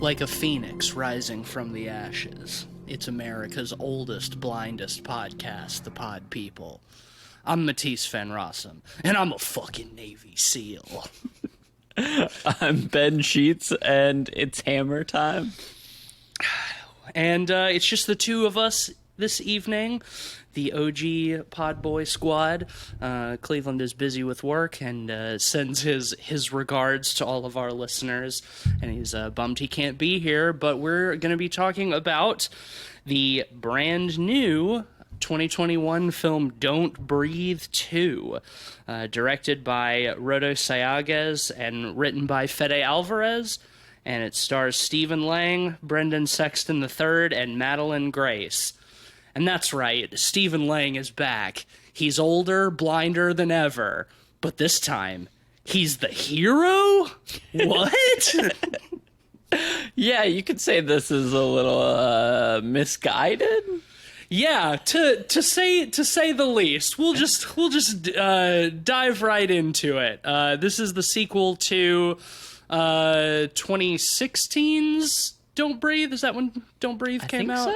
Like a phoenix rising from the ashes. It's America's oldest, blindest podcast, The Pod People. I'm Matisse Van Rossum, and I'm a fucking Navy SEAL. I'm Ben Sheets, and it's hammer time. And it's just the two of us this evening, the OG Podboy squad. Cleveland is busy with work and sends his regards to all of our listeners. And he's bummed he can't be here, but we're going to be talking about the brand new 2021 film Don't Breathe 2, directed by Rodo Sayagues and written by Fede Alvarez. And it stars Stephen Lang, Brendan Sexton III, and Madeline Grace. And that's right, Stephen Lang is back. He's older, blinder than ever. But this time, he's the hero? What? Yeah, you could say this is a little misguided. Yeah, to say the least. We'll just dive right into it. This is the sequel to 2016's Don't Breathe. Is that when Don't Breathe came out? So?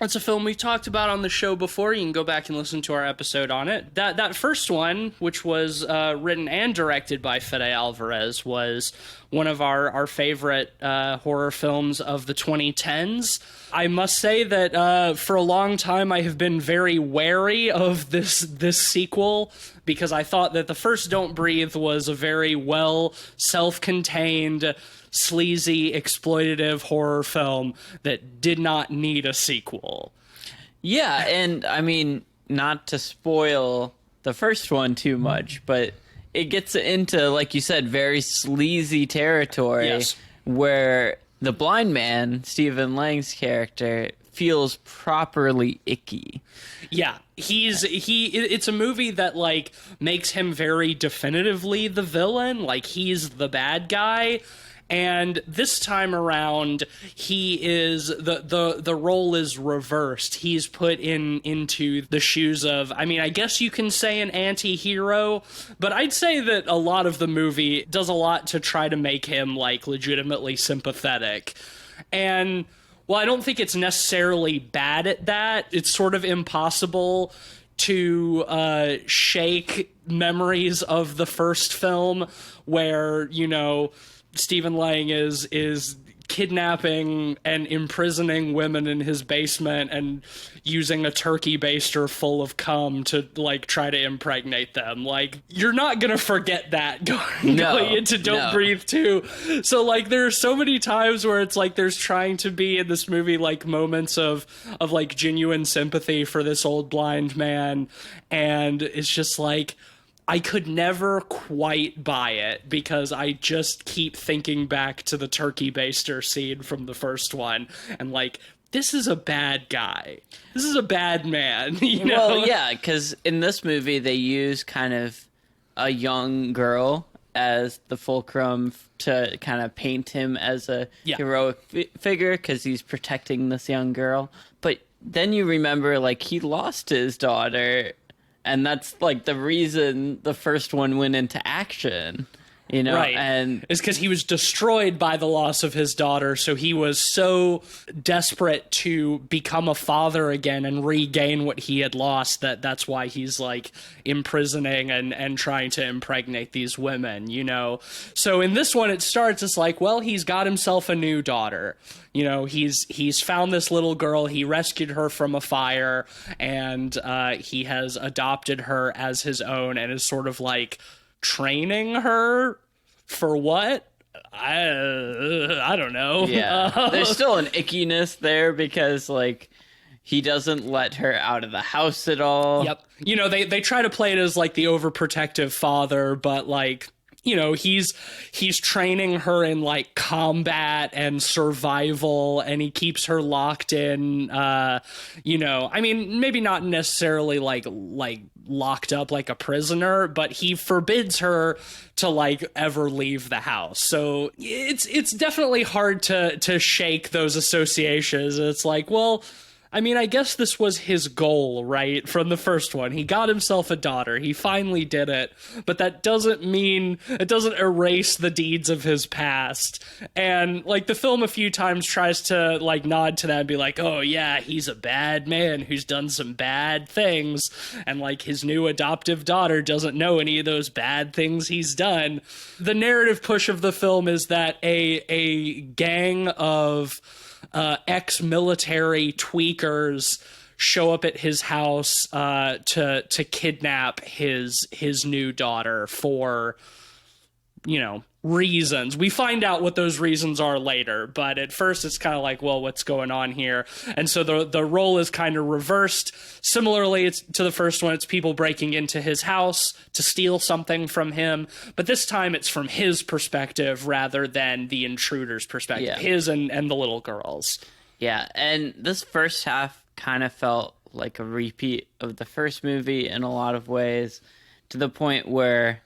It's a film we talked about on the show before. You can go back and listen to our episode on it. That first one, which was written and directed by Fede Alvarez, was one of our favorite horror films of the 2010s. I must say that for a long time I have been very wary of this sequel because I thought that the first Don't Breathe was a very well self-contained, sleazy, exploitative horror film that did not need a sequel. Yeah, and I mean, not to spoil the first one too much, but it gets into, like you said, very sleazy territory. Yes. Where the blind man, Stephen Lang's character, feels properly icky. Yeah, it's a movie that, like, makes him very definitively the villain, like he's the bad guy. And this time around, he is the role is reversed. He's put into the shoes of, I mean, I guess you can say an anti-hero, but I'd say that a lot of the movie does a lot to try to make him, like, legitimately sympathetic. And while I don't think it's necessarily bad at that, it's sort of impossible to shake memories of the first film where, you know, Stephen Lang is kidnapping and imprisoning women in his basement and using a turkey baster full of cum to, like, try to impregnate them. Like, you're not gonna forget that going into Don't Breathe 2. So, like, there are so many times where it's like there's trying to be in this movie, like, moments of like genuine sympathy for this old blind man, and it's just like, I could never quite buy it because I just keep thinking back to the turkey baster scene from the first one and, like, this is a bad guy. This is a bad man, you know? Well, yeah, because in this movie they use kind of a young girl as the fulcrum to kind of paint him as a heroic figure because he's protecting this young girl. But then you remember, like, he lost his daughter. And that's, like, the reason the first one went into action, you know? Right. And it's because he was destroyed by the loss of his daughter, so he was so desperate to become a father again and regain what he had lost that's why he's, like, imprisoning and trying to impregnate these women, you know? So in this one, it starts, it's like, well, he's got himself a new daughter. You know, he's found this little girl, he rescued her from a fire, and he has adopted her as his own and is sort of, like, training her for what? I don't know. yeah, there's still an ickiness there because, like, he doesn't let her out of the house at all. Yep. You know, they try to play it as, like, the overprotective father, but, like, you know, he's training her in, like, combat and survival, and he keeps her locked in, you know, I mean, maybe not necessarily like locked up like a prisoner, but he forbids her to, like, ever leave the house. So it's definitely hard to shake those associations. It's like, well, I mean, I guess this was his goal, right? From the first one. He got himself a daughter. He finally did it. But that doesn't mean, it doesn't erase the deeds of his past. And, like, the film a few times tries to, like, nod to that and be like, oh, yeah, he's a bad man who's done some bad things. And, like, his new adoptive daughter doesn't know any of those bad things he's done. The narrative push of the film is that a gang of ex-military tweakers show up at his house to kidnap his new daughter for, you know, reasons. We find out what those reasons are later, but at first it's kind of like, well, what's going on here? And so the role is kind of reversed. Similarly, it's to the first one, it's people breaking into his house to steal something from him, but this time it's from his perspective rather than the intruder's perspective, his and the little girls. Yeah, and this first half kind of felt like a repeat of the first movie in a lot of ways, to the point where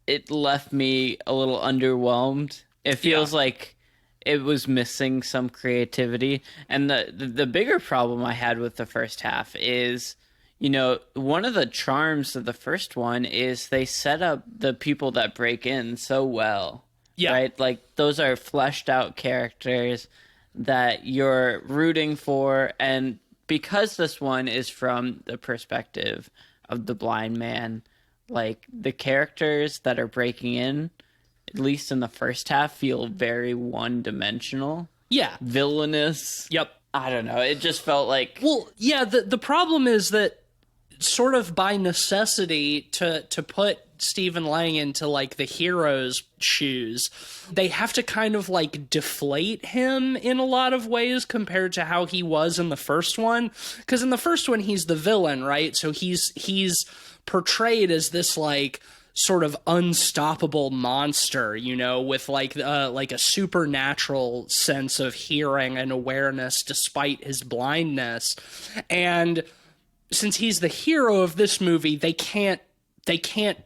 it left me a little underwhelmed. It feels like it was missing some creativity. And the bigger problem I had with the first half is, you know, one of the charms of the first one is they set up the people that break in so well. Yeah. Right? Like, those are fleshed out characters that you're rooting for. And because this one is from the perspective of the blind man, like, the characters that are breaking in, at least in the first half, feel very one-dimensional. Yeah. Villainous. Yep. I don't know. It just felt like... Well, yeah, the problem is that sort of by necessity to put Stephen Lang into, like, the hero's shoes, they have to kind of, like, deflate him in a lot of ways compared to how he was in the first one. Because in the first one, he's the villain, right? So he's portrayed as this, like, sort of unstoppable monster, you know, with like a supernatural sense of hearing and awareness despite his blindness. And since he's the hero of this movie, they can't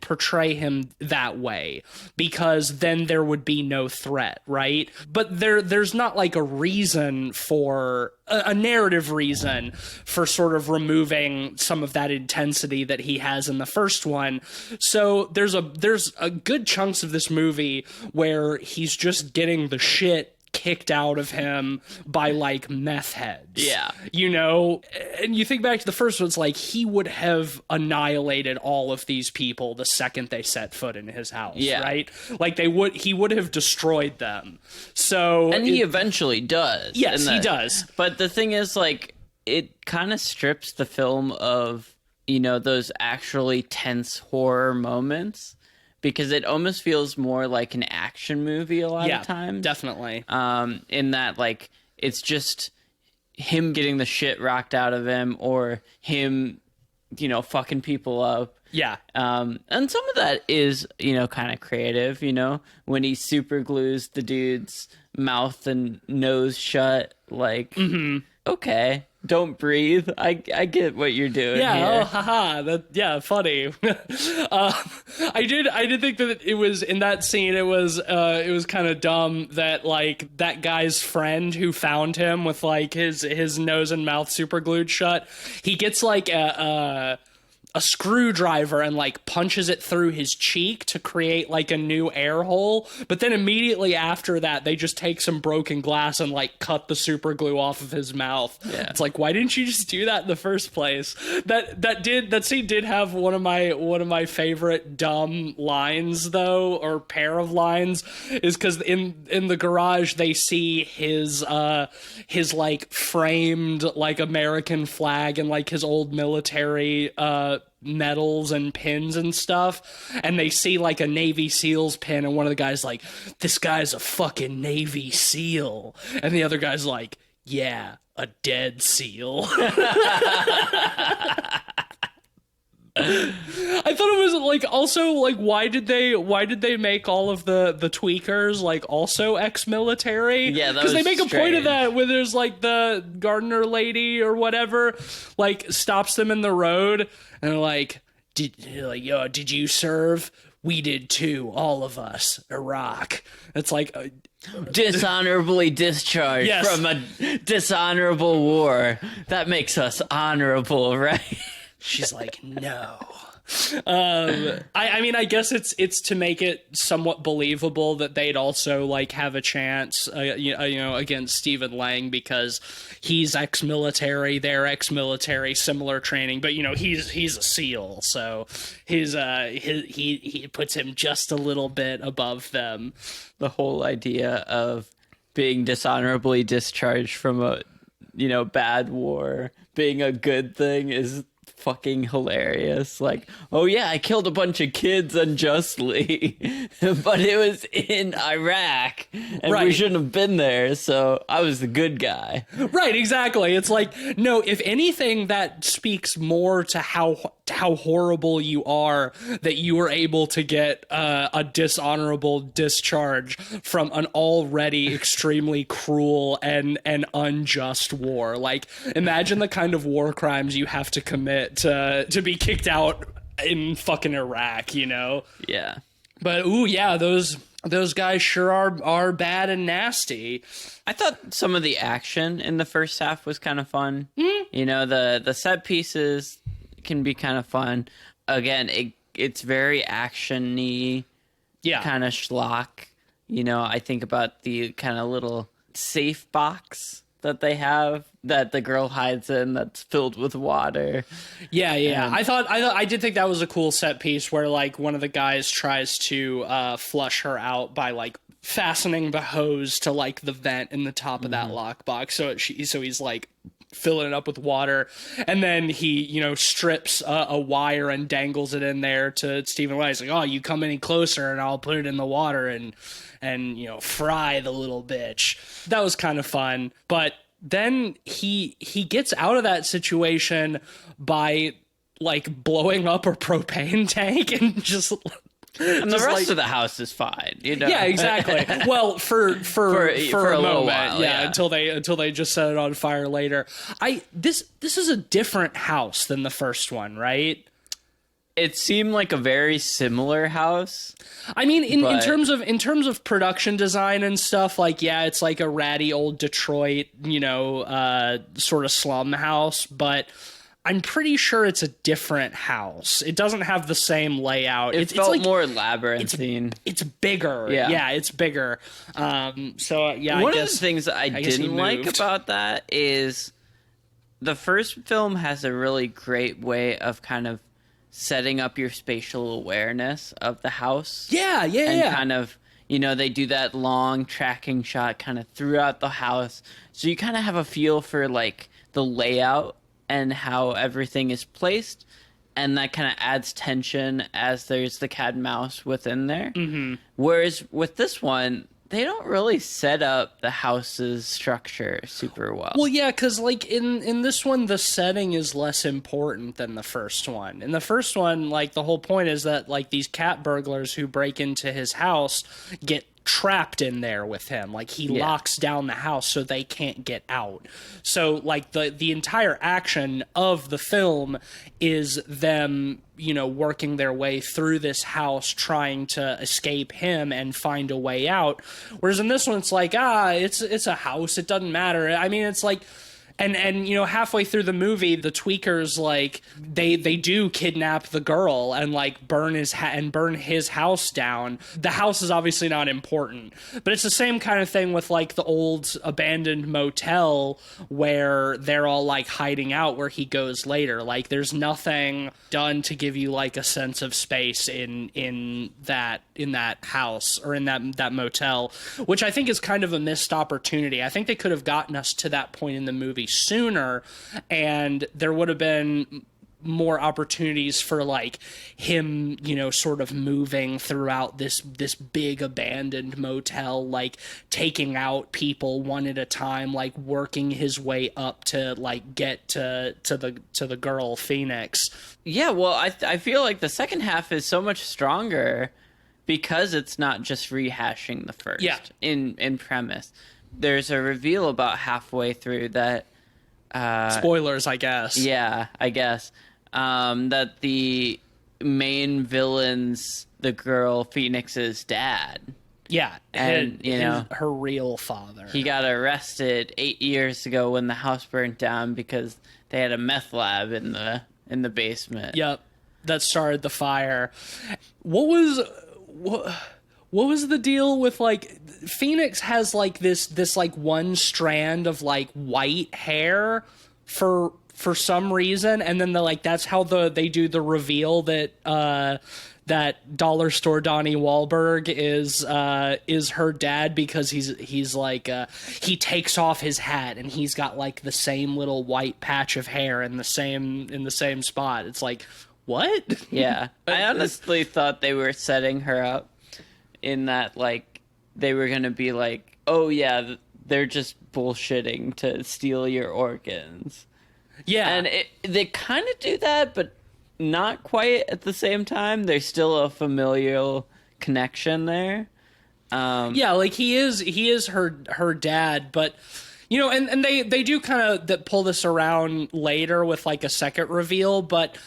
portray him that way, because then there would be no threat, right? But there's not like a reason for a narrative reason for sort of removing some of that intensity that he has in the first one. So there's a good chunks of this movie where he's just getting the shit kicked out of him by, like, meth heads. Yeah. You know? And you think back to the first one, it's like he would have annihilated all of these people the second they set foot in his house, right? Like, he would have destroyed them. So... And he eventually does. Yes, he does. But the thing is, like, it kind of strips the film of, you know, those actually tense horror moments, because it almost feels more like an action movie a lot of times. Definitely. In that, like, it's just him getting the shit rocked out of him, or him, you know, fucking people up. Yeah. And some of that is, you know, kind of creative, you know, when he super glues the dude's mouth and nose shut, like, okay. Don't breathe. I get what you're doing. Yeah. Here. Oh, haha. Funny. I did think that it was in that scene. It was kind of dumb that, like, that guy's friend who found him with, like, his nose and mouth super glued shut. He gets like a screwdriver and, like, punches it through his cheek to create, like, a new air hole. But then immediately after that, they just take some broken glass and, like, cut the super glue off of his mouth. Yeah. It's like, why didn't you just do that in the first place? That scene did have one of my favorite dumb lines, though, or pair of lines, is because in the garage they see his like framed, like, American flag and, like, his old military medals and pins and stuff, and they see, like, a Navy SEALs pin, and one of the guys like, this guy's a fucking Navy SEAL, and the other guy's like, yeah, a dead SEAL. I thought it was, like, also, like, why did they make all of the tweakers, like, also ex-military? Yeah, because they make a point of that where there's, like, the gardener lady or whatever, like, stops them in the road and they're like, did you serve we did too, all of us, Iraq. It's like dishonorably discharged from a dishonorable war. That makes us honorable, right? She's like, no. I mean, I guess it's to make it somewhat believable that they'd also like have a chance, against Stephen Lang, because he's ex-military, they're ex-military, similar training, but he's a SEAL, so he puts him just a little bit above them. The whole idea of being dishonorably discharged from a bad war being a good thing is fucking hilarious. Like, oh yeah, I killed a bunch of kids unjustly, but it was in Iraq and we shouldn't have been there, so I was the good guy. Right, exactly. It's like, no, if anything, that speaks more to how horrible you are that you were able to get a dishonorable discharge from an already extremely cruel and unjust war. Like, imagine the kind of war crimes you have to commit to be kicked out in fucking Iraq, Yeah. But those guys sure are bad and nasty. I thought some of the action in the first half was kind of fun. The set pieces can be kind of fun. Again, it's very action-y, kind of schlock. I think about the kind of little safe box that they have that the girl hides in that's filled with water. Yeah. I did think that was a cool set piece where like one of the guys tries to flush her out by like fastening the hose to like the vent in the top of that lockbox. So he's like filling it up with water, and then he strips a wire and dangles it in there to Stephen Lang. He's like, oh, you come any closer and I'll put it in the water and fry the little bitch. That was kind of fun. But then he gets out of that situation by like blowing up a propane tank and just and the rest of the house is fine, Yeah, exactly. Well, for a moment, while, until they just set it on fire later. This is a different house than the first one, right? It seemed like a very similar house. I mean, in terms of production design and stuff, like, yeah, it's like a ratty old Detroit, sort of slum house, but I'm pretty sure it's a different house. It doesn't have the same layout. It felt like, more labyrinthine. It's bigger. Yeah, it's bigger. One of the things that I didn't like about that is the first film has a really great way of kind of setting up your spatial awareness of the house. Yeah. Kind of, they do that long tracking shot kind of throughout the house. So you kind of have a feel for like the layout and how everything is placed, and that kind of adds tension as there's the cat and mouse within there. Mm-hmm. Whereas with this one, they don't really set up the house's structure super well. Well, yeah, because like in this one, the setting is less important than the first one. In the first one, like the whole point is that like these cat burglars who break into his house get trapped in there with him. Like he locks down the house so they can't get out. So like the entire action of the film is them working their way through this house trying to escape him and find a way out. Whereas in this one it's like it's a house, it doesn't matter. I mean, it's like And halfway through the movie, the tweakers like they do kidnap the girl and like burn his house down. The house is obviously not important, but it's the same kind of thing with like the old abandoned motel where they're all like hiding out where he goes later. Like there's nothing done to give you like a sense of space in that house or in that motel, which I think is kind of a missed opportunity. I think they could have gotten us to that point in the movie sooner, and there would have been more opportunities for like him, sort of moving throughout this big abandoned motel, like taking out people one at a time, like working his way up to like get to the girl Phoenix. Yeah, well, I feel like the second half is so much stronger because it's not just rehashing the first. Yeah. In premise, there's a reveal about halfway through that. Spoilers, I guess. Yeah, I guess. That the main villain's the girl Phoenix's dad. Yeah, and her real father. He got arrested 8 years ago when the house burnt down because they had a meth lab in the basement. Yep, that started the fire. What was the deal with, like, Phoenix has like this like one strand of like white hair for some reason, and then that's how they do the reveal that that dollar store Donnie Wahlberg is her dad, because he's like he takes off his hat and he's got like the same little white patch of hair in the same spot. It's like, what? Yeah. I honestly thought they were setting her up in that, like, they were going to be like, oh yeah, they're just bullshitting to steal your organs. Yeah. And they kind of do that, but not quite at the same time. There's still a familial connection there. Yeah, like he is her dad, but and they do kind of pull this around later with like a second reveal, but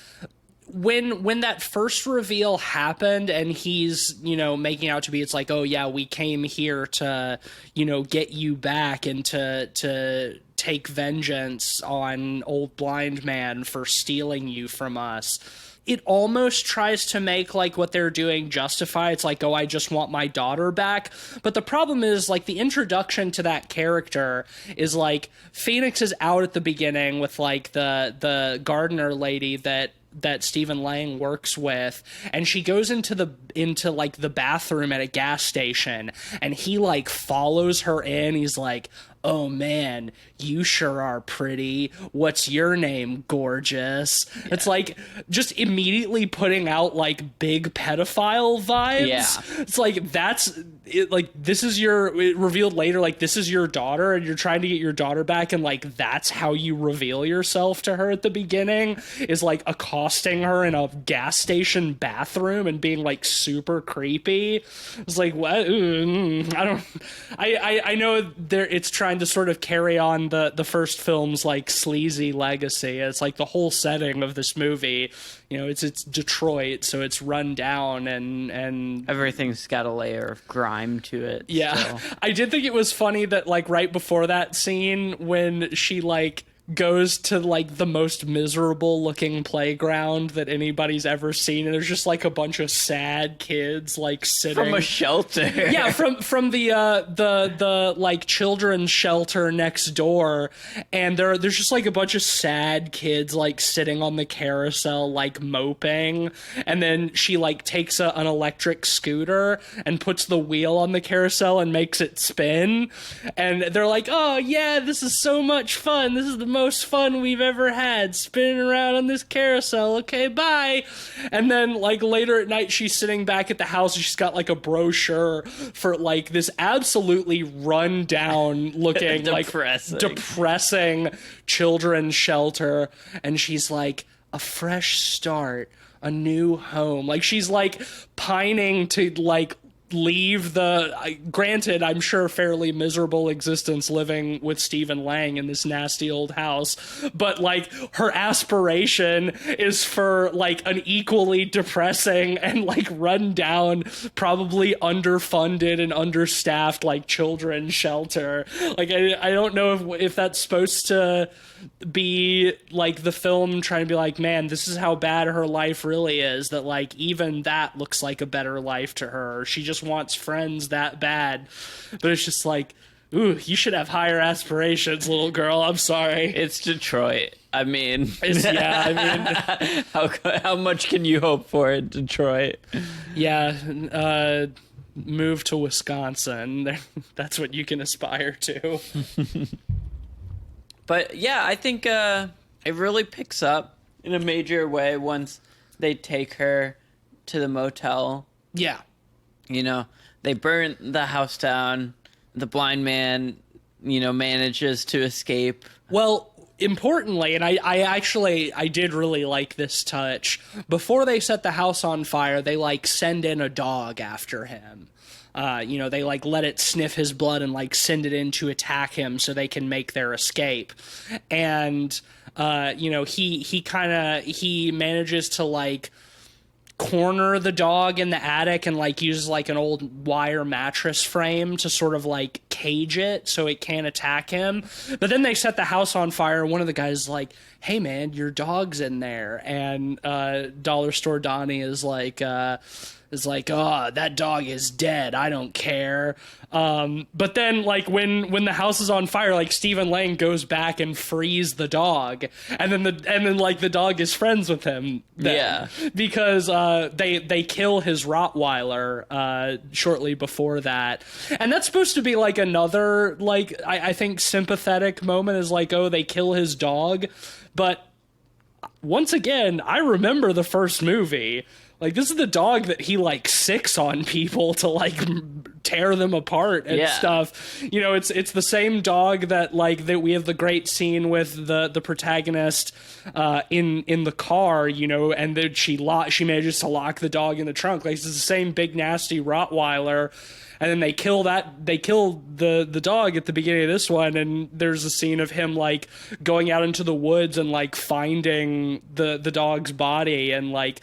when that first reveal happened and he's, making out to be, it's like, oh yeah, we came here to, get you back and to take vengeance on old blind man for stealing you from us. It almost tries to make like what they're doing justify. It's like, oh, I just want my daughter back. But the problem is, like, the introduction to that character is like Phoenix is out at the beginning with like the gardener lady that Stephen Lang works with, and she goes into like the bathroom at a gas station, and he like follows her in. He's like, oh man, you sure are pretty. What's your name, gorgeous? Yeah. It's like just immediately putting out like big pedophile vibes. Yeah. It's like, that's it, like, this is it revealed later, like, this is your daughter and you're trying to get your daughter back, and like that's how you reveal yourself to her at the beginning, is like accosting her in a gas station bathroom and being like super creepy. It's like, what? I know it's trying to sort of carry on the first film's like sleazy legacy. It's like the whole setting of this movie, it's Detroit, so it's run down and everything's got a layer of grime to it. Yeah. So. I did think it was funny that like right before that scene when she like goes to like the most miserable looking playground that anybody's ever seen, and there's just like a bunch of sad kids like sitting from a shelter. Yeah, from the like children's shelter next door, and there's just like a bunch of sad kids like sitting on the carousel like moping, and then she like takes an electric scooter and puts the wheel on the carousel and makes it spin, and they're like, oh yeah, this is so much fun, this is the most fun we've ever had, spinning around on this carousel, okay, bye. And then like later at night she's sitting back at the house and she's got like a brochure for like this absolutely run down looking like depressing children's shelter, and she's like, a fresh start, a new home. Like she's like pining to like leave granted, I'm sure fairly miserable existence living with Stephen Lang in this nasty old house, but like her aspiration is for like an equally depressing and like run down, probably underfunded and understaffed like children's shelter. Like I don't know if that's supposed to be like the film trying to be like, man, this is how bad her life really is, that like even that looks like a better life to her. She just wants friends that bad. But it's just like, ooh, you should have higher aspirations, little girl. I'm sorry. It's Detroit. I mean, how much can you hope for in Detroit? Yeah, move to Wisconsin. That's what you can aspire to. But yeah, I think it really picks up in a major way once they take her to the motel. Yeah. They burn the house down. The blind man, manages to escape. Well, importantly, and I did really like this touch, before they set the house on fire, they like send in a dog after him. They like let it sniff his blood and like send it in to attack him so they can make their escape. And, he manages to like corner the dog in the attic and like use like an old wire mattress frame to sort of like cage it so it can't attack him. But then they set the house on fire. One of the guys is like, hey man, your dog's in there. And Dollar Store Donnie is like, oh, that dog is dead. I don't care. But then, like, when the house is on fire, like, Stephen Lang goes back and frees the dog, and then the dog is friends with him. Then, because they kill his Rottweiler shortly before that, and that's supposed to be like another like I think sympathetic moment is like, oh, they kill his dog, but once again, I remember the first movie. Like, this is the dog that he, like, sicks on people to, like, tear them apart and stuff. You know, it's the same dog that, like, that we have the great scene with the protagonist in the car, you know, and then she manages to lock the dog in the trunk. Like, it's the same big, nasty Rottweiler. And then they kill the dog at the beginning of this one, and there's a scene of him like going out into the woods and like finding the dog's body and like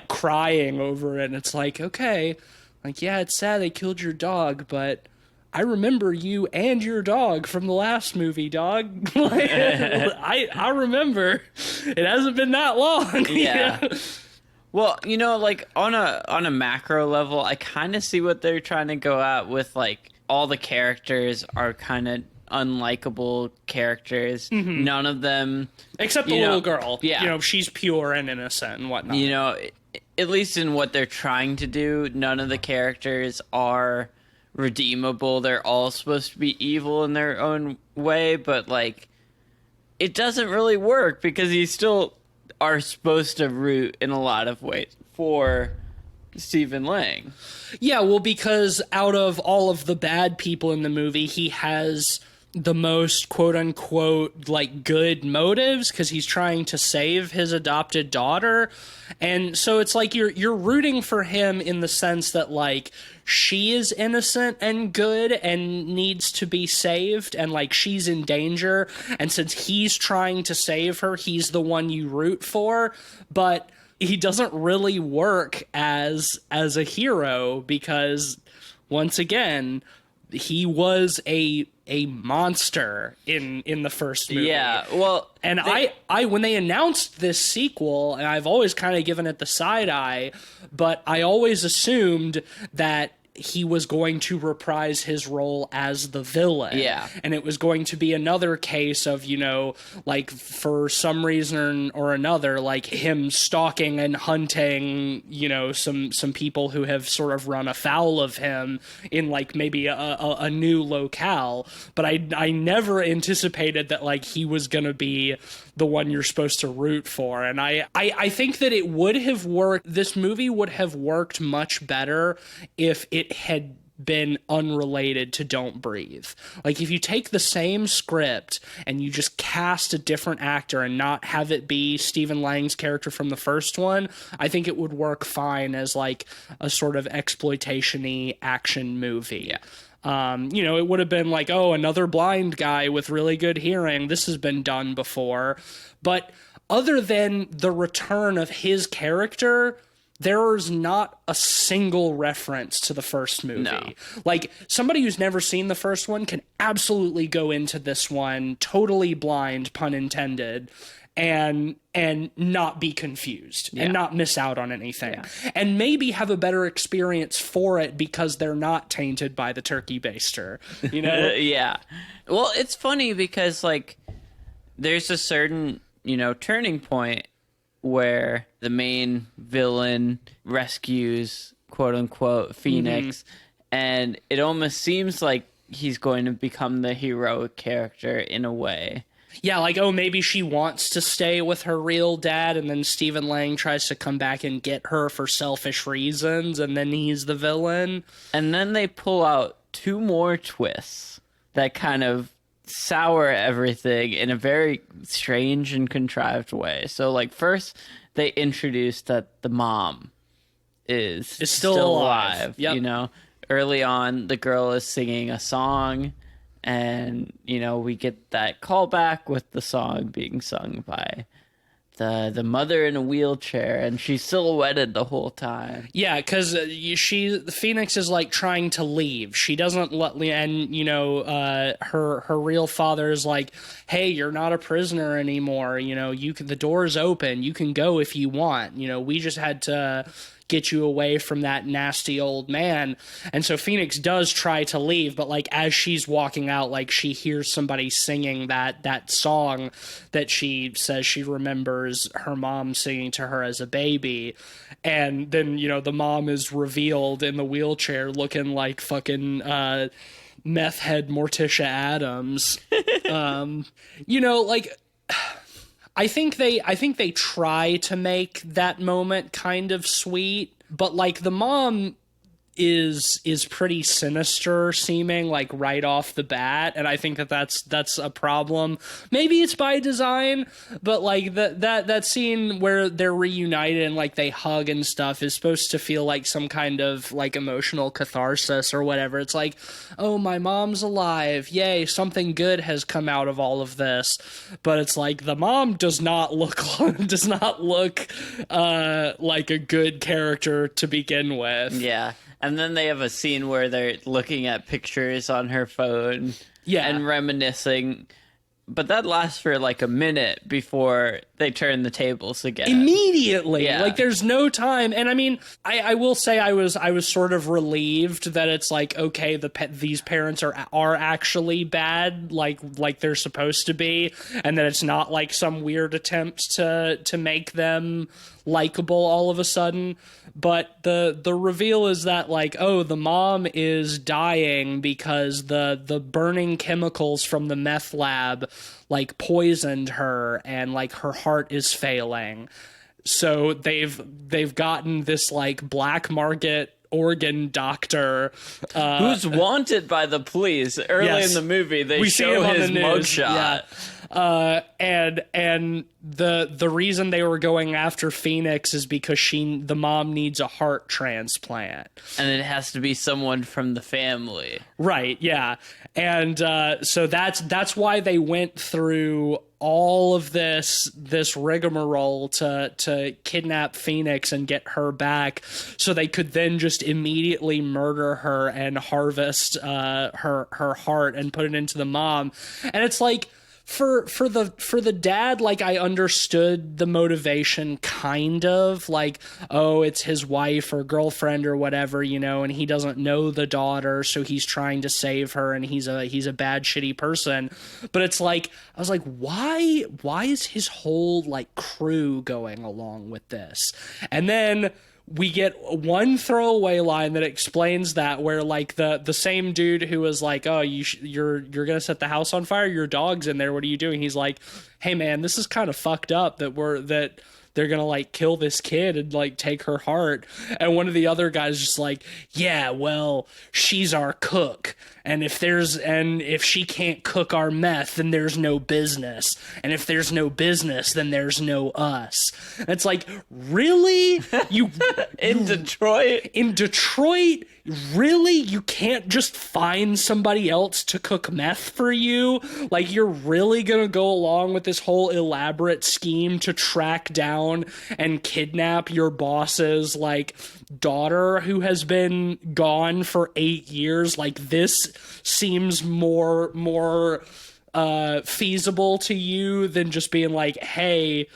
crying over it. And it's like, okay, like, yeah, it's sad they killed your dog, but I remember you and your dog from the last movie, dog. I remember. It hasn't been that long. Yeah. You know? Well, you know, like, on a macro level, I kind of see what they're trying to go at with, like, all the characters are kind of unlikable characters. Mm-hmm. None of them... Except the little girl. Yeah. You know, she's pure and innocent and whatnot. You know, at least in what they're trying to do, none of the characters are redeemable. They're all supposed to be evil in their own way, but, like, it doesn't really work because you still are supposed to root in a lot of ways for Stephen Lang. Yeah, well, because out of all of the bad people in the movie, he has the most quote-unquote like good motives because he's trying to save his adopted daughter. And so it's like you're rooting for him in the sense that like she is innocent and good and needs to be saved, and like she's in danger, and since he's trying to save her, he's the one you root for. But he doesn't really work as a hero because once again, he was a monster in the first movie. Yeah, well, and I when they announced this sequel, and I've always kind of given it the side eye, but I always assumed that he was going to reprise his role as the villain. Yeah. And it was going to be another case of, you know, like for some reason or another, like him stalking and hunting, you know, some people who have sort of run afoul of him in like maybe a new locale. But I never anticipated that like he was going to be the one you're supposed to root for. And I think that it would have worked. This movie would have worked much better if it had been unrelated to Don't Breathe. Like if you take the same script and you just cast a different actor and not have it be Stephen Lang's character from the first one, I think it would work fine as like a sort of exploitation-y action movie. Yeah. You know, it would have been like, oh, another blind guy with really good hearing. This has been done before. But other than the return of his character, there's not a single reference to the first movie. No. Like, somebody who's never seen the first one can absolutely go into this one totally blind, pun intended, and not be confused and not miss out on anything. Yeah. And maybe have a better experience for it because they're not tainted by the turkey baster, you know? Yeah. Well, it's funny because, like, there's a certain, you know, turning point where the main villain rescues, quote-unquote, Phoenix, and it almost seems like he's going to become the heroic character in a way. Yeah, like, oh, maybe she wants to stay with her real dad, and then Stephen Lang tries to come back and get her for selfish reasons, and then he's the villain. And then they pull out two more twists that kind of sour everything in a very strange and contrived way. So, like, first they introduce that the mom is still alive. Yep. You know, early on the girl is singing a song, and you know we get that callback with the song being sung by the mother in a wheelchair, and she's silhouetted the whole time. Yeah, because Phoenix is like trying to leave. She doesn't let, and her real father is like, "Hey, you're not a prisoner anymore. The door's open. You can go if you want. We just had to get you away from that nasty old man." And so Phoenix does try to leave, but like as she's walking out, like she hears somebody singing that song that she says she remembers her mom singing to her as a baby. And then, the mom is revealed in the wheelchair looking like fucking meth head Morticia Addams. I think they try to make that moment kind of sweet, but like the mom is pretty sinister seeming, like right off the bat, and I think that's a problem. Maybe it's by design, but like that scene where they're reunited and like they hug and stuff is supposed to feel like some kind of like emotional catharsis or whatever. It's like, oh, my mom's alive, yay, something good has come out of all of this. But it's like the mom does not look like a good character to begin with. Yeah. And then they have a scene where they're looking at pictures on her phone and reminiscing. But that lasts for like a minute before they turn the tables again. Immediately. Yeah. Like there's no time. And I mean, I will say I was sort of relieved that it's like, okay, these parents are actually bad, like they're supposed to be, and that it's not like some weird attempt to make them likable all of a sudden. But the reveal is that like, oh, the mom is dying because the burning chemicals from the meth lab like poisoned her, and like her heart is failing. So they've gotten this like black market organ doctor who's wanted by the police. Early in the movie they show his mugshot. And the reason they were going after Phoenix is because the mom needs a heart transplant, and it has to be someone from the family, right? Yeah. And so that's why they went through all of this rigmarole to kidnap Phoenix and get her back, so they could then just immediately murder her and harvest her heart and put it into the mom. And it's like, for the dad, like I understood the motivation kind of, like, oh, it's his wife or girlfriend or whatever, and he doesn't know the daughter, so he's trying to save her, and he's a bad, shitty person. But it's like, I was like, why is his whole like crew going along with this? And then we get one throwaway line that explains that, where like the same dude who was like, oh, you're gonna set the house on fire, your dog's in there, what are you doing? He's like, hey man, this is kind of fucked up that they're gonna like kill this kid and like take her heart. And one of the other guys just like, yeah, well, she's our cook, and if she can't cook our meth, then there's no business, and if there's no business, then there's no us. And it's like, really? In Detroit, really? You can't just find somebody else to cook meth for you? Like, you're really gonna go along with this whole elaborate scheme to track down and kidnap your boss's like daughter who has been gone for 8 years? Like, this seems more feasible to you than just being like, hey,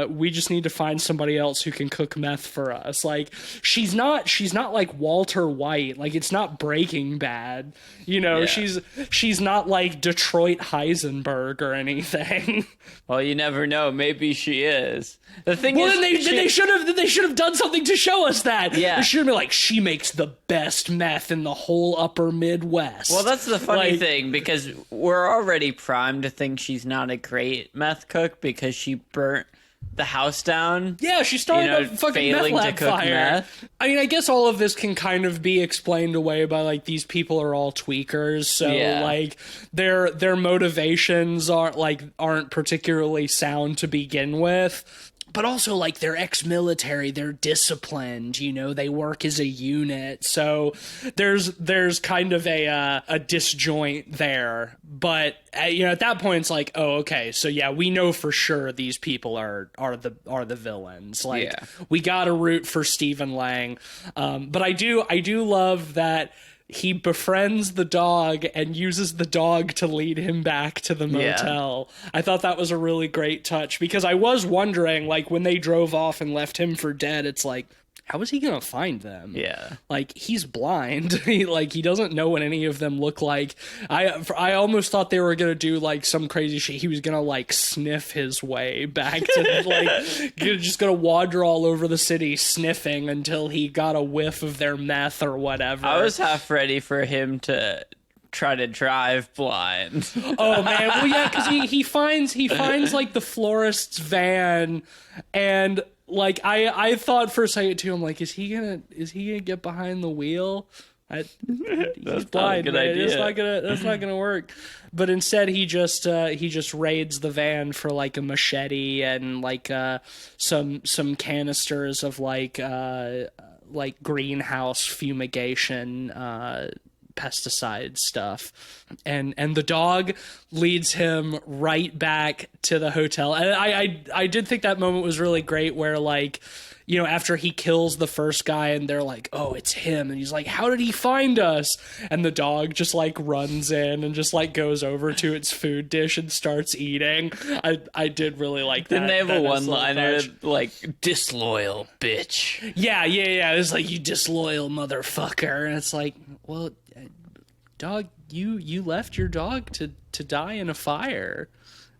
we just need to find somebody else who can cook meth for us. Like, she's not like Walter White. Like, it's not Breaking Bad. She's not like Detroit Heisenberg or anything. Well, you never know. Maybe she is. The thing is, then they should have done something to show us that. Yeah. They should have been like, she makes the best meth in the whole upper Midwest. Well, that's the funny thing, because we're already primed to think she's not a great meth cook because she burnt the house down. Yeah, she started a fucking meth lab fire. Meth. I mean, I guess all of this can kind of be explained away by like, these people are all tweakers, so like their motivations aren't particularly sound to begin with. but also like they're ex-military, they're disciplined, you know, they work as a unit. So there's kind of a disjoint there. But you know, at that point it's like, oh, okay, so yeah, we know for sure these people are the villains. Like we got to root for Stephen Lang. But I do love that he befriends the dog and uses the dog to lead him back to the motel. Yeah. I thought that was a really great touch, because I was wondering, like, when they drove off and left him for dead, it's like, how is he going to find them? Yeah. Like, he's blind. he doesn't know what any of them look like. I almost thought they were going to do, like, some crazy shit. He was going to, like, sniff his way back to, like, just going to wander all over the city sniffing until he got a whiff of their meth or whatever. I was half ready for him to try to drive blind. Oh, man. Well, yeah, because he finds, like, the florist's van, and... like I thought for a second too, I'm like, is he gonna get behind the wheel? He's blind, man. That's not gonna work. But instead, he just raids the van for like a machete and like some canisters of like greenhouse fumigation pesticide stuff, and the dog leads him right back to the hotel. And I did think that moment was really great, where like, you know, after he kills the first guy and they're like, oh, it's him, and he's like, how did he find us? And the dog just like runs in and just like goes over to its food dish and starts eating. I did really like that. Didn't they have a one-liner like, disloyal bitch? Yeah. It's like, you disloyal motherfucker. And it's like, well, dog, you left your dog to die in a fire,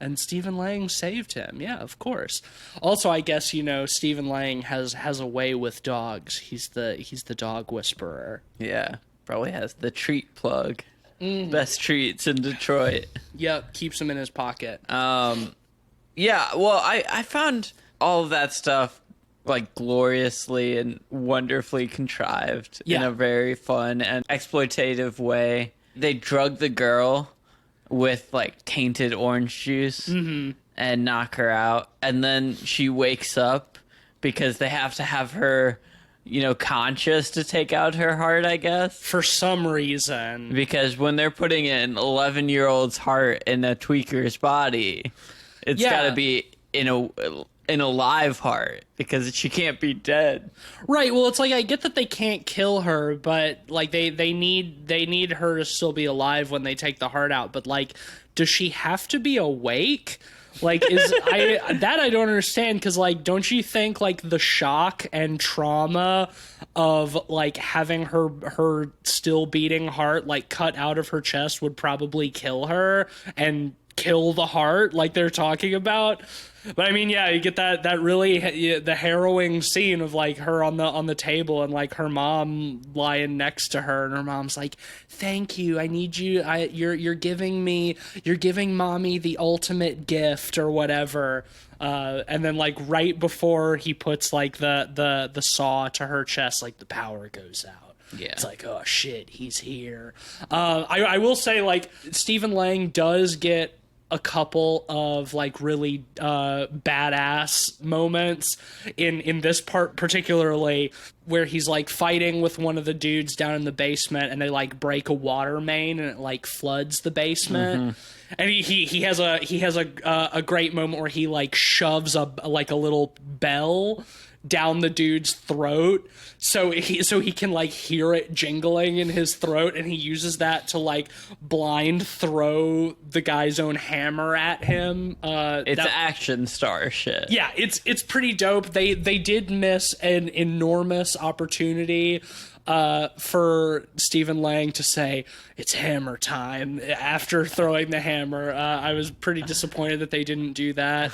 and Stephen Lang saved him. Yeah, of course. Also, I guess, you know, Stephen Lang has a way with dogs. He's the dog whisperer. Yeah, probably has the treat plug. Best treats in Detroit. Yep, keeps them in his pocket. Yeah, well, I found all of that stuff like gloriously and wonderfully contrived in a very fun and exploitative way. They drug the girl with like tainted orange juice and knock her out, and then she wakes up because they have to have her, you know, conscious to take out her heart, I guess, for some reason, because when they're putting an 11-year-old's heart in a tweaker's body, it's got to be in a live heart, because she can't be dead. Right. Well, it's like, I get that they can't kill her, but like they need her to still be alive when they take the heart out. But like, does she have to be awake? Like, I don't understand, because like, don't you think like the shock and trauma of like having her still beating heart like cut out of her chest would probably kill her and kill the heart like they're talking about? But I mean, yeah, you get that really the harrowing scene of like her on the table and like her mom lying next to her, and her mom's like, "Thank you, I need you. You're giving mommy the ultimate gift," or whatever. And then like right before he puts like the saw to her chest, like the power goes out. Yeah. It's like, oh shit, he's here. I will say, like, Stephen Lang does get a couple of like really badass moments in this part, particularly where he's like fighting with one of the dudes down in the basement, and they like break a water main and it like floods the basement. And he has a great moment where he like shoves a little bell down the dude's throat so he can like hear it jingling in his throat, and he uses that to like blind throw the guy's own hammer at him. It's action star shit. Yeah, it's pretty dope. They did miss an enormous opportunity for Stephen Lang to say it's hammer time after throwing the hammer. I was pretty disappointed that they didn't do that.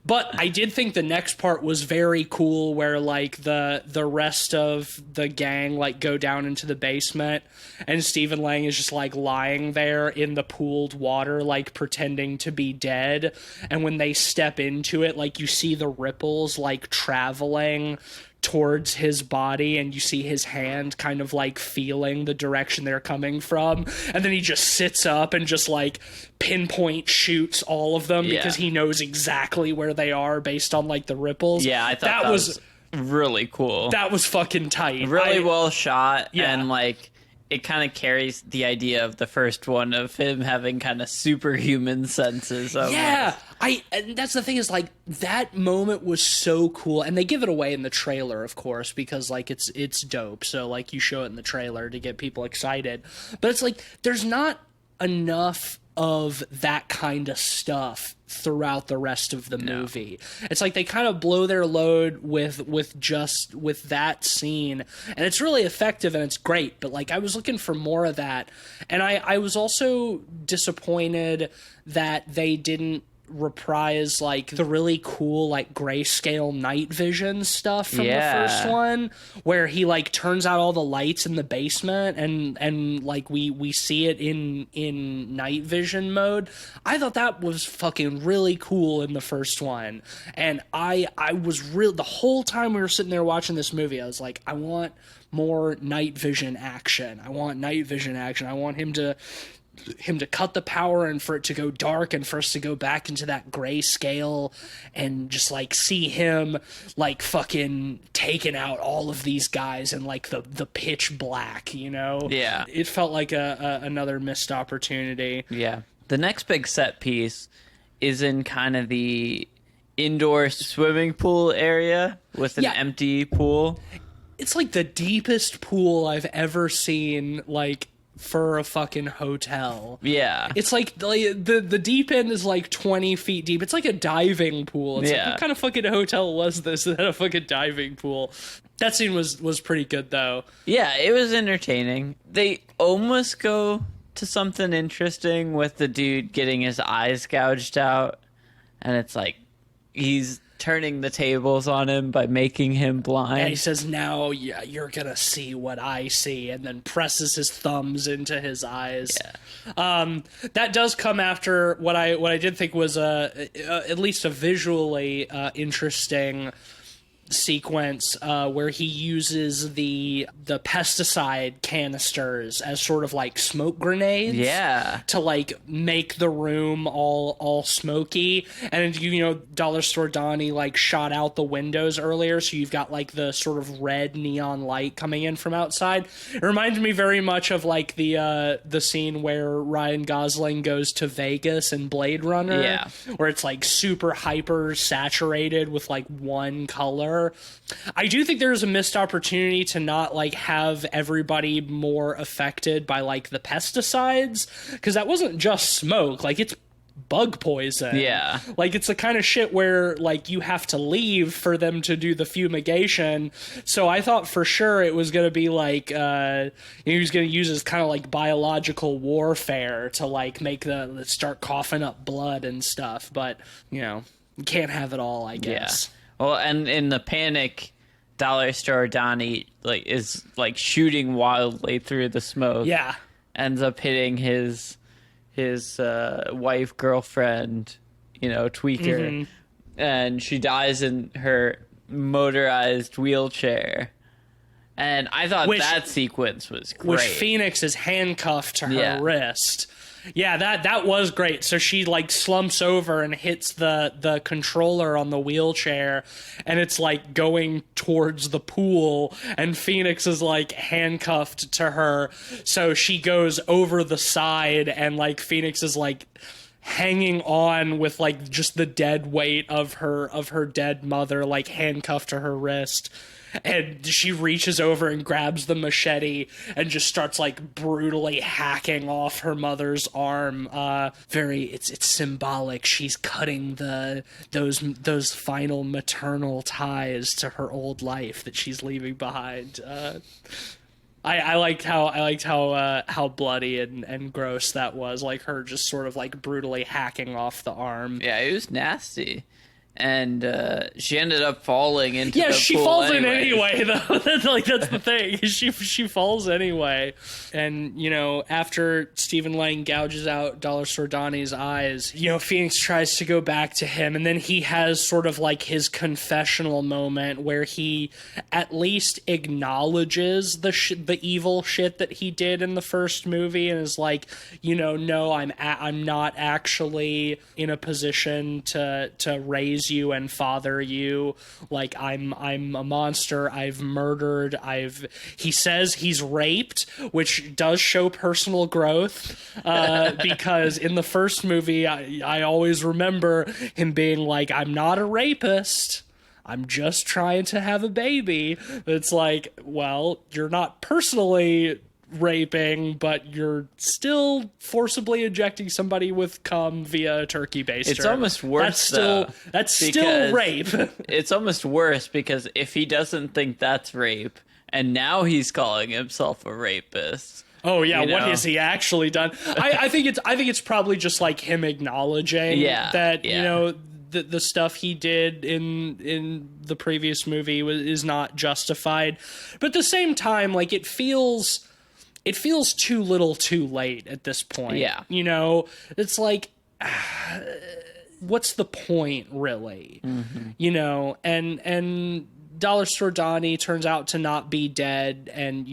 But I did think the next part was very cool, where like the rest of the gang like go down into the basement, and Stephen Lang is just like lying there in the pooled water, like pretending to be dead. And when they step into it, like you see the ripples like traveling towards his body, and you see his hand kind of like feeling the direction they're coming from, and then he just sits up and just like pinpoint shoots all of them because he knows exactly where they are based on like the ripples. Yeah, I thought that was really cool. That was fucking tight. Really well shot, and like it kind of carries the idea of the first one of him having kind of superhuman senses. And that's the thing, is like that moment was so cool, and they give it away in the trailer, of course, because like it's dope. So like you show it in the trailer to get people excited, but it's like there's not enough of that kind of stuff throughout the rest of the movie. It's like they kind of blow their load with that scene, and it's really effective and it's great, but like I was looking for more of that. And I was also disappointed that they didn't reprise like the really cool like grayscale night vision stuff from the first one, where he like turns out all the lights in the basement and like we see it in night vision mode. I thought that was fucking really cool in the first one, and I was real the whole time we were sitting there watching this movie. I was like, I want more night vision action. I want him to cut the power and for it to go dark and for us to go back into that grayscale and just like see him like fucking taking out all of these guys in like the pitch black, you know? Yeah. It felt like another missed opportunity. Yeah. The next big set piece is in kind of the indoor swimming pool area with an empty pool. It's like the deepest pool I've ever seen, like, for a fucking hotel. Yeah. It's like the deep end is like 20 feet deep. It's like a diving pool. It's like, what kind of fucking hotel was this that had a fucking diving pool? That scene was pretty good, though. Yeah, it was entertaining. They almost go to something interesting with the dude getting his eyes gouged out, and it's like he's turning the tables on him by making him blind. And he says, now you're gonna see what I see, and then presses his thumbs into his eyes. That does come after what I did think was at least a visually interesting sequence where he uses the pesticide canisters as sort of like smoke grenades to like make the room all smoky. And you know, Dollar Store Donnie like shot out the windows earlier, so you've got like the sort of red neon light coming in from outside. It reminded me very much of like the scene where Ryan Gosling goes to Vegas in Blade Runner, where it's like super hyper saturated with like one color. I do think there's a missed opportunity to not like have everybody more affected by like the pesticides, because that wasn't just smoke, like it's bug poison. Yeah. Like it's the kind of shit where like you have to leave for them to do the fumigation. So I thought for sure it was going to be like he was going to use this kind of like biological warfare to like make start coughing up blood and stuff, but you know, you can't have it all, I guess. Well, and in the panic, Dollar Store Donnie like is like shooting wildly through the smoke. Yeah, ends up hitting his wife, girlfriend, you know, Tweaker, and she dies in her motorized wheelchair. And I thought that sequence was great. Which Phoenix is handcuffed to her wrist. Yeah, that was great. So she like slumps over and hits the controller on the wheelchair, and it's like going towards the pool, and Phoenix is like handcuffed to her. So she goes over the side, and like Phoenix is like hanging on with like just the dead weight of her dead mother, like handcuffed to her wrist. And she reaches over and grabs the machete and just starts like brutally hacking off her mother's arm. It's symbolic. She's cutting those final maternal ties to her old life that she's leaving behind. I liked how bloody and gross that was. Like her just sort of like brutally hacking off the arm. Yeah, it was nasty. And she ended up falling into the she pool falls in anyways. anyway, though. That's the thing. She falls anyway. And, after Stephen Lang gouges out Dollar Store Donnie's eyes, Phoenix tries to go back to him, and then he has sort of like his confessional moment where he at least acknowledges the evil shit that he did in the first movie, and is like, no, I'm not actually in a position to raise you and father you. Like, I'm a monster. I've murdered. He says he's raped, which does show personal growth, because in the first movie, I always remember him being like, I'm not a rapist. I'm just trying to have a baby. It's like, well, you're not personally raping, but you're still forcibly injecting somebody with cum via a turkey baster. It's almost worse. That's still rape. It's almost worse because if he doesn't think that's rape, and now he's calling himself a rapist. Oh yeah, what has he actually done? I think it's probably just like him acknowledging that the stuff he did in the previous movie is not justified, but at the same time, like, it feels too little too late at this point. Yeah. It's like, what's the point, really? Mm-hmm. And Dollar Store Donnie turns out to not be dead, and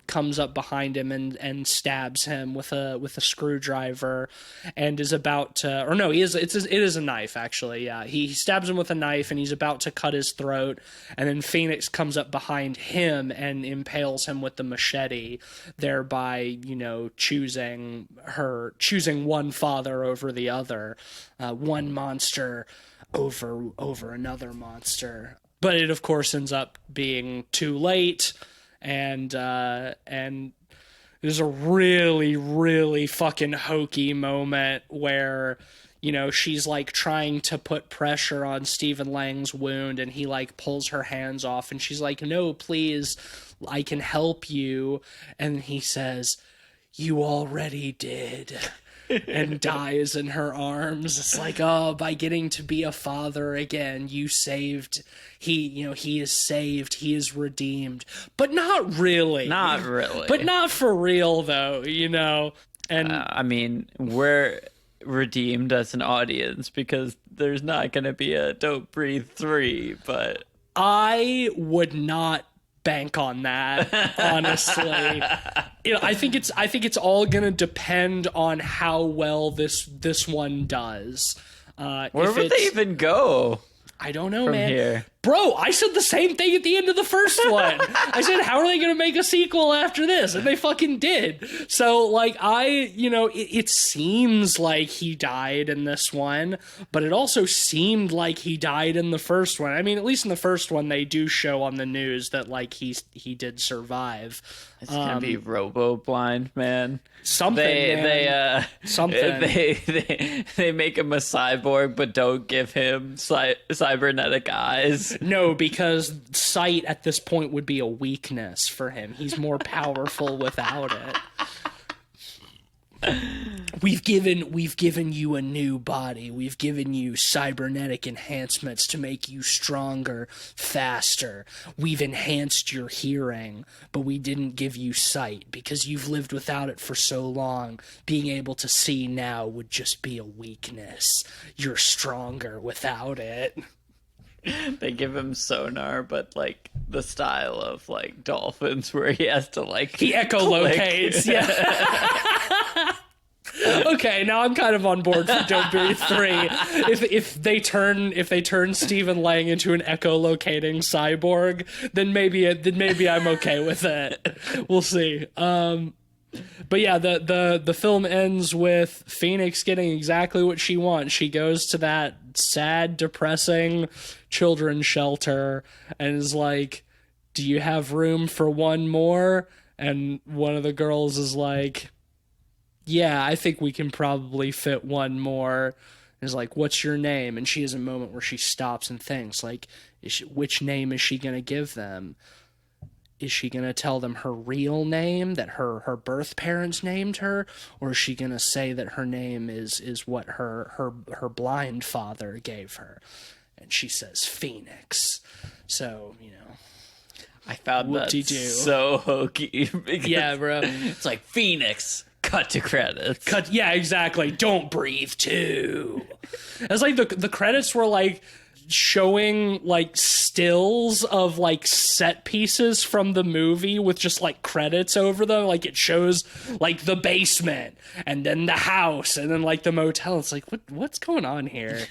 comes up behind him and stabs him with a screwdriver, and is about to, or no, it is a knife, actually. Yeah, he stabs him with a knife, and he's about to cut his throat, and then Phoenix comes up behind him and impales him with the machete, thereby choosing one father over the other, one monster over another monster. But it, of course, ends up being too late, and there's a really, really fucking hokey moment where, she's, like, trying to put pressure on Stephen Lang's wound, and he, like, pulls her hands off, and she's like, no, please, I can help you. And he says, you already did. And dies in her arms. It's like, oh, by getting to be a father again, he is saved, he is redeemed. But not really. Not really. But not for real, though, And I mean, we're redeemed as an audience because there's not going to be a Don't Breathe 3, but I would not bank on that, honestly. I think it's all gonna depend on how well this one does. Where would they even go? I don't know, from man. Here? Bro, I said the same thing at the end of the first one. I said, how are they going to make a sequel after this? And they fucking did. So, like, it seems like he died in this one, but it also seemed like he died in the first one. I mean, at least in the first one, they do show on the news that, like, he did survive. It's gonna be Robo-Blind, man. Something. Something. They make him a cyborg, but don't give him cybernetic eyes. No, because sight at this point would be a weakness for him. He's more powerful without it. We've given you a new body. We've given you cybernetic enhancements to make you stronger, faster. We've enhanced your hearing, but we didn't give you sight because you've lived without it for so long. Being able to see now would just be a weakness. You're stronger without it. They give him sonar, but like the style of like dolphins, where he has to like he echolocates. Yeah. Okay, now I'm kind of on board for Don't Breathe 3. If they turn Stephen Lang into an echolocating cyborg, then maybe I'm okay with it. We'll see. But yeah, the film ends with Phoenix getting exactly what she wants. She goes to that sad, depressing children's shelter and is like, do you have room for one more? And one of the girls is like, yeah, I think we can probably fit one more. And is like, what's your name? And she has a moment where she stops and thinks, like, which name is she going to give them? Is she going to tell them her real name that her birth parents named her? Or is she going to say that her name is what her blind father gave her? And she says, Phoenix. So, I found that so hokey. Yeah, bro. It's like, Phoenix, cut to credits. Yeah, exactly. Don't breathe, too. It's like the credits were, like, showing, like, stills of, like, set pieces from the movie with just, like, credits over them. Like, it shows, like, the basement and then the house and then, like, the motel. It's like, what's going on here?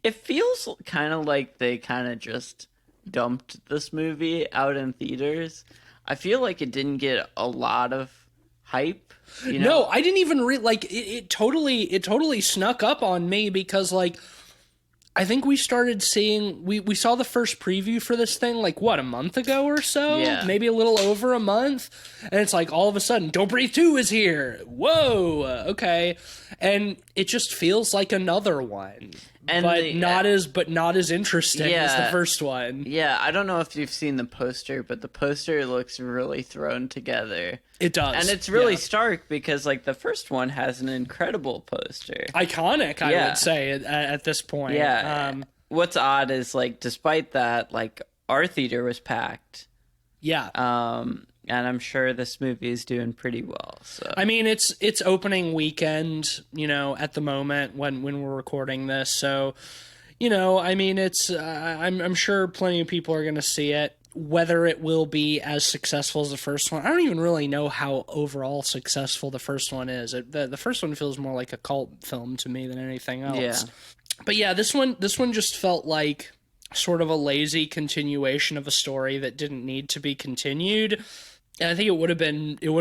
It feels kind of like they kind of just dumped this movie out in theaters. I feel like it didn't get a lot of hype. No, I didn't even it totally snuck up on me because, like, I think we started seeing we saw the first preview for this thing like a month ago or so, maybe a little over a month, and it's like all of a sudden Don't Breathe 2 is here. Whoa, okay. And it just feels like another one. And not as interesting as the first one. Yeah, I don't know if you've seen the poster, but the poster looks really thrown together. It does. And it's really stark because, like, the first one has an incredible poster. Iconic, I would say, at this point. Yeah. What's odd is, like, despite that, like, our theater was packed. Yeah. And I'm sure this movie is doing pretty well. So I mean, it's opening weekend, at the moment when we're recording this. So, I mean, it's I'm sure plenty of people are going to see it. Whether it will be as successful as the first one, I don't even really know how overall successful the first one is. The first one feels more like a cult film to me than anything else. Yeah. But yeah, this one just felt like sort of a lazy continuation of a story that didn't need to be continued. And I think it would have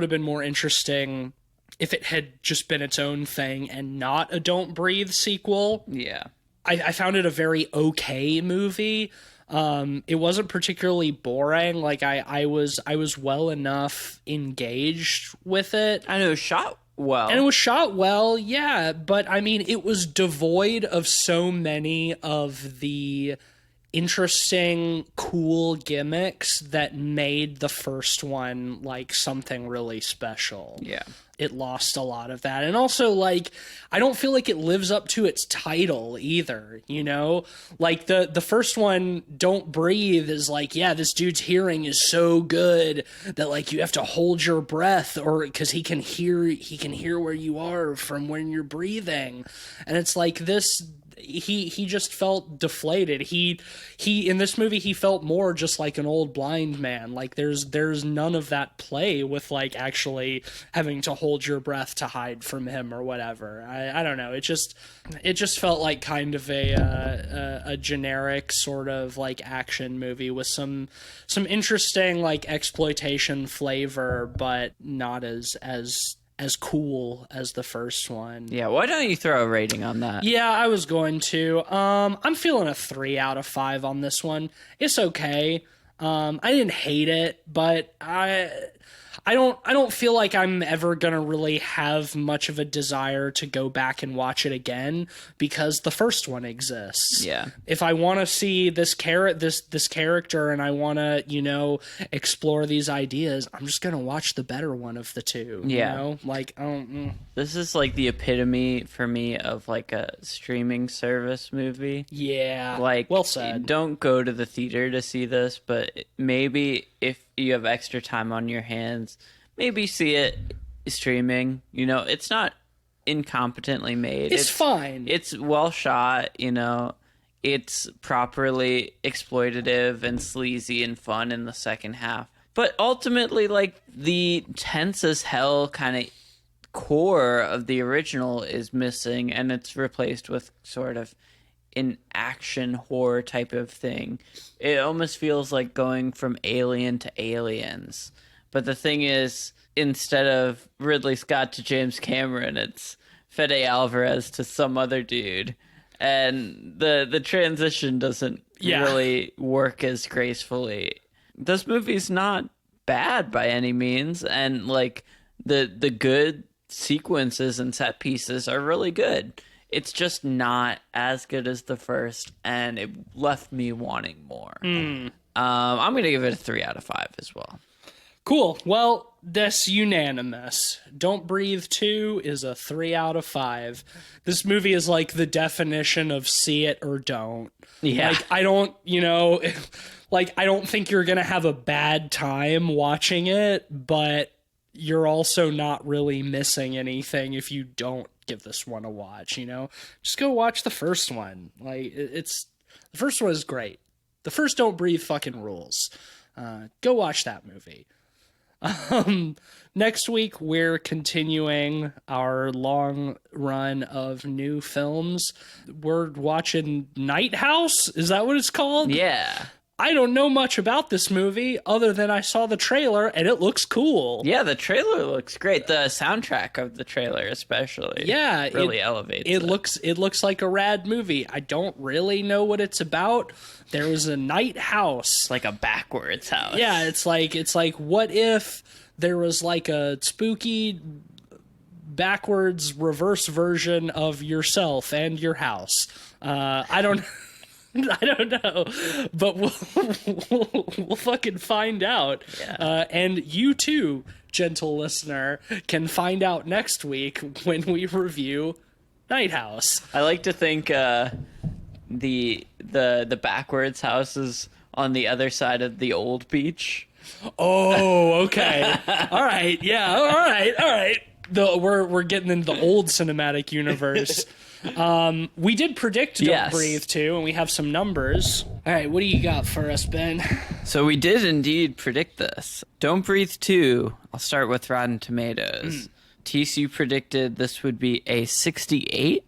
been more interesting if it had just been its own thing and not a Don't Breathe sequel. Yeah. I found it a very okay movie. It wasn't particularly boring. Like I was well enough engaged with it. And it was shot well. And it was shot well, yeah. But I mean, it was devoid of so many of the interesting, cool gimmicks that made the first one like something really special. Yeah. It lost a lot of that. And also, like, I don't feel like it lives up to its title either, Like, the first one, Don't Breathe, is like, yeah, this dude's hearing is so good that, like, you have to hold your breath or because he can hear where you are from when you're breathing. And it's like this... He just felt deflated. He in this movie he felt more just like an old blind man. Like there's none of that play with like actually having to hold your breath to hide from him or whatever. I don't know. It just felt like kind of a generic sort of like action movie with some interesting like exploitation flavor, but not as cool as the first one. Yeah, why don't you throw a rating on that? Yeah, I was going to. I'm feeling a 3 out of 5 on this one. It's okay. I didn't hate it, but I don't feel like I'm ever gonna really have much of a desire to go back and watch it again because the first one exists. Yeah. If I want to see this character and I want to, explore these ideas, I'm just gonna watch the better one of the two. Yeah. Like, this is like the epitome for me of like a streaming service movie. Yeah. Like, well said. Don't go to the theater to see this, but maybe if you have extra time on your hands, maybe see it streaming. It's not incompetently made. It's fine. It's well shot, it's properly exploitative and sleazy and fun in the second half. But ultimately, like, the tense as hell kind of core of the original is missing, and it's replaced with sort of an action horror type of thing. It almost feels like going from Alien to Aliens. But the thing is, instead of Ridley Scott to James Cameron, it's Fede Alvarez to some other dude. And the transition doesn't really work as gracefully. This movie's not bad by any means, and like the good sequences and set pieces are really good. It's just not as good as the first, and it left me wanting more. I'm going to give it a 3 out of 5 as well. Cool. Well, that's unanimous. Don't Breathe 2 is a 3 out of 5. This movie is like the definition of see it or don't. Yeah. Like, I don't, like, I don't think you're going to have a bad time watching it, but you're also not really missing anything if you don't give this one a watch, Just go watch the first one. Like, the first one is great. The first Don't Breathe fucking rules. Go watch that movie. Next week, we're continuing our long run of new films. We're watching Night House. Is that what it's called? Yeah. I don't know much about this movie other than I saw the trailer and it looks cool. Yeah, the trailer looks great. The soundtrack of the trailer especially. Yeah, really elevates it. It looks like a rad movie. I don't really know what it's about. There is a night house. It's like a backwards house. Yeah, it's like what if there was like a spooky backwards reverse version of yourself and your house. I don't know, but we'll fucking find out. Yeah. And you too, gentle listener, can find out next week when we review Night House. I like to think the backwards house is on the other side of the old beach. Oh, okay. All right. Yeah. All right. We're getting into the old cinematic universe. We did predict Don't Breathe 2, and we have some numbers. All right, what do you got for us, Ben? So we did indeed predict this. Don't Breathe 2, I'll start with Rotten Tomatoes. Tisse, you predicted this would be a 68.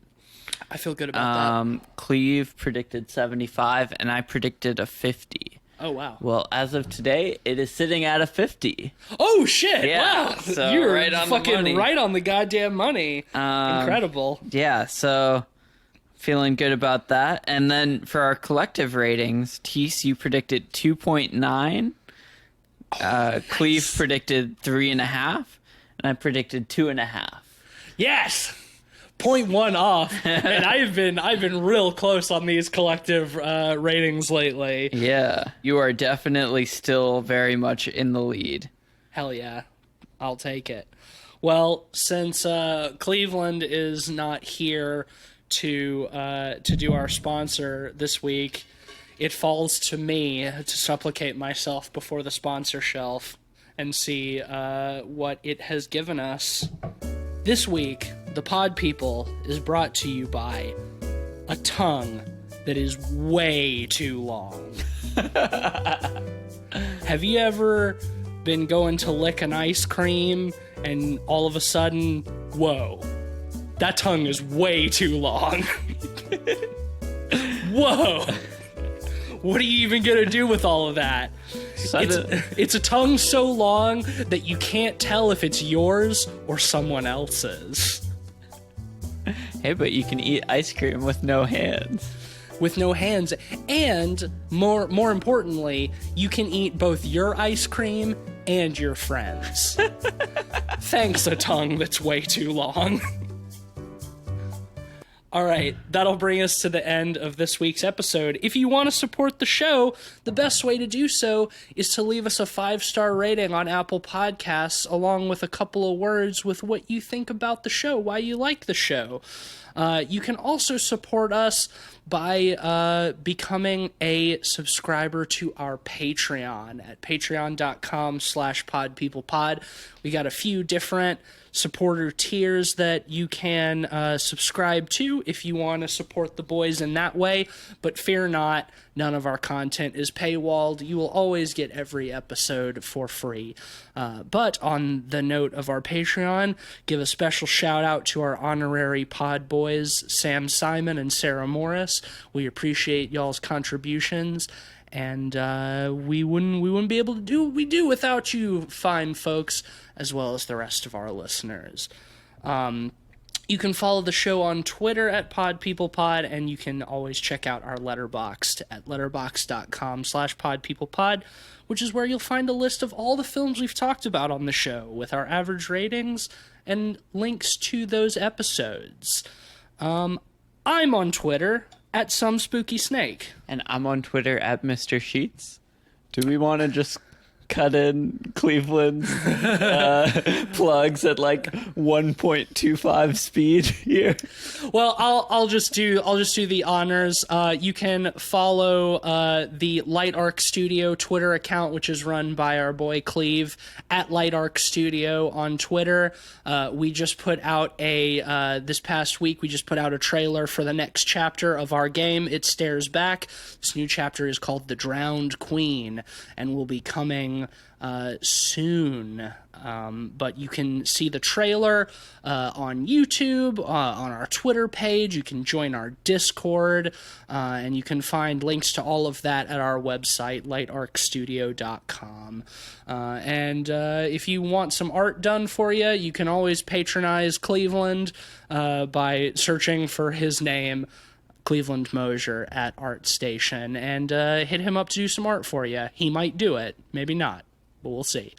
I feel good about that. Cleve predicted 75, and I predicted a 50. Oh, wow. Well, as of today, it is sitting at a 50. Oh, shit. Yeah, Wow. so You're right on the fucking money. right on the goddamn money. Incredible. Yeah, so feeling good about that. And then for our collective ratings, Tisse, you predicted 2.9. Cleve predicted 3.5. And I predicted 2.5. Yes. 0.1 off, and I've been real close on these collective ratings lately. Yeah, you are definitely still very much in the lead. Hell yeah, I'll take it. Well, since Cleveland is not here to do our sponsor this week, it falls to me to supplicate myself before the sponsor shelf and see what it has given us. This week, The Pod People is brought to you by a tongue that is way too long. Have you ever been going to lick an ice cream and all of a sudden, whoa, that tongue is way too long? Whoa! What are you even gonna do with all of that? It's a tongue so long that you can't tell if it's yours or someone else's. Hey, but you can eat ice cream with no hands. With no hands, and more importantly, you can eat both your ice cream and your friends. Thanks, a tongue that's way too long. All right, that'll bring us to the end of this week's episode. If you want to support the show, the best way to do so is to leave us a 5-star rating on Apple Podcasts, along with a couple of words with what you think about the show, why you like the show. You can also support us by becoming a subscriber to our Patreon at patreon.com/podpeoplepod. We got a few different supporter tiers that you can subscribe to if you want to support the boys in that way, but fear not, none of our content is paywalled. You will always get every episode for free. But on the note of our Patreon, give a special shout out to our honorary pod boys, Sam Simon and Sarah Morris. We appreciate y'all's contributions, and we wouldn't be able to do what we do without you fine folks, as well as the rest of our listeners. You can follow the show on Twitter at PodPeoplePod, and you can always check out our Letterboxd at letterboxd.com/PodPeoplePod, which is where you'll find a list of all the films we've talked about on the show, with our average ratings and links to those episodes. I'm on Twitter at SomeSpookySnake. And I'm on Twitter at Mr. Sheets. Do we want to just cut in Cleveland's plugs at like 1.25 speed here. Well, I'll just do the honors. You can follow the Light Arc Studio Twitter account, which is run by our boy Cleve at Light Arc Studio on Twitter. We just put out this past week. We just put out a trailer for the next chapter of our game. It Stares Back. This new chapter is called The Drowned Queen, and will be coming soon. But you can see the trailer on YouTube, on our Twitter page. You can join our Discord, and you can find links to all of that at our website, lightarcstudio.com. And if you want some art done for you, you can always patronize Cleveland by searching for his name, Cleveland Mosier, at ArtStation, and hit him up to do some art for you. He might do it, maybe not, but we'll see.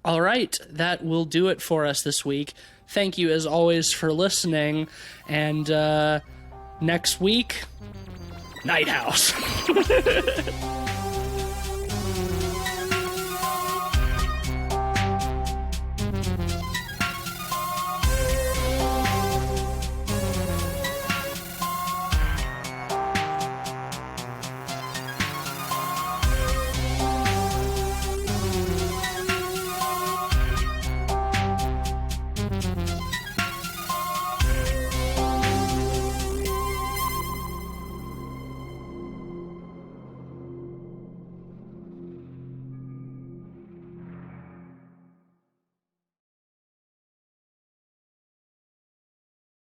All right, that will do it for us this week. Thank you, as always, for listening, and next week, Night House.